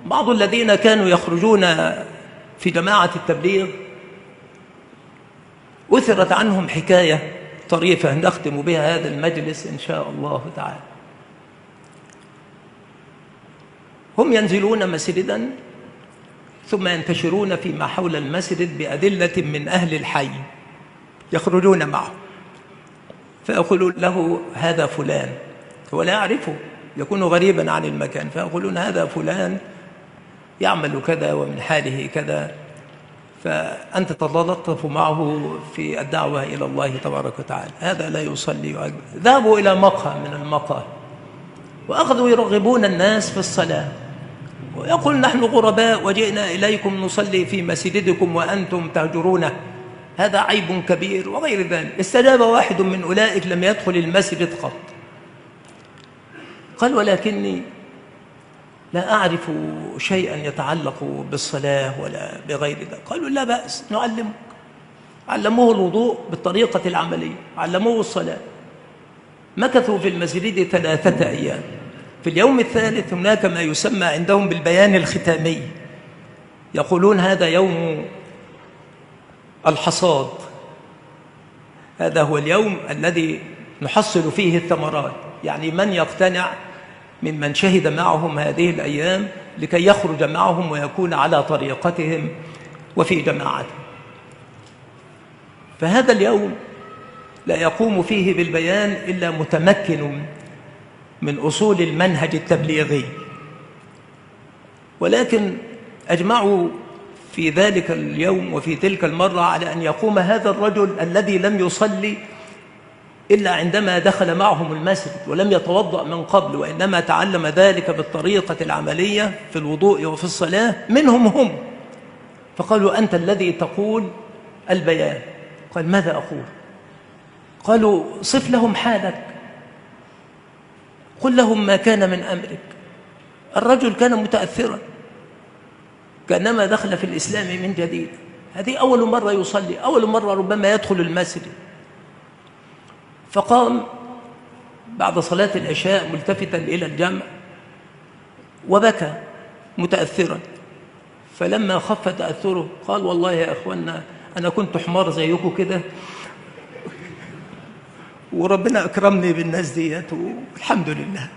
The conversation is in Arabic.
بعض الذين كانوا يخرجون في جماعة التبليغ أثرت عنهم حكاية طريفة نختم بها هذا المجلس إن شاء الله تعالى. هم ينزلون مسجدا ثم ينتشرون فيما حول المسجد بأدلة من أهل الحي يخرجون معه، فيقولون له هذا فلان، هو لا يعرفه، يكون غريبا عن المكان، فيقولون هذا فلان يعمل كذا ومن حاله كذا، فأنت تتلطف معه في الدعوة إلى الله تبارك وتعالى. هذا لا يصلي. ذهبوا إلى مقهى من المقاهي وأخذوا يرغبون الناس في الصلاة، ويقول نحن غرباء وجئنا إليكم نصلي في مسجدكم وأنتم تهجرونه، هذا عيب كبير وغير ذلك. استجاب واحد من أولئك لم يدخل المسجد قط، قال ولكني لا أعرف شيئا يتعلق بالصلاة ولا بغير ذلك. قالوا لا بأس نعلمك. علموه الوضوء بالطريقة العملية، علموه الصلاة. مكثوا في المسجد 3 أيام. في اليوم الثالث هناك ما يسمى عندهم بالبيان الختامي، يقولون هذا يوم الحصاد، هذا هو اليوم الذي نحصل فيه الثمرات، يعني من يقتنع ممن شهد معهم هذه الأيام لكي يخرج معهم ويكون على طريقتهم وفي جماعتهم. فهذا اليوم لا يقوم فيه بالبيان إلا متمكن من أصول المنهج التبليغي، ولكن أجمعوا في ذلك اليوم وفي تلك المرة على أن يقوم هذا الرجل الذي لم يصلي إلا عندما دخل معهم المسجد ولم يتوضأ من قبل، وإنما تعلم ذلك بالطريقة العملية في الوضوء وفي الصلاة، منهم هم. فقالوا أنت الذي تقول البيان. قال ماذا أقول؟ قالوا صف لهم حالك، قل لهم ما كان من أمرك. الرجل كان متأثرا كأنما دخل في الإسلام من جديد، هذه أول مرة يصلي، أول مرة ربما يدخل المسجد. فقام بعد صلاة العشاء ملتفتا إلى الجمع وبكى متأثرا، فلما خف تأثره قال والله يا أخوانا أنا كنت حمار زيكم كده وربنا أكرمني بالناس ديت والحمد لله.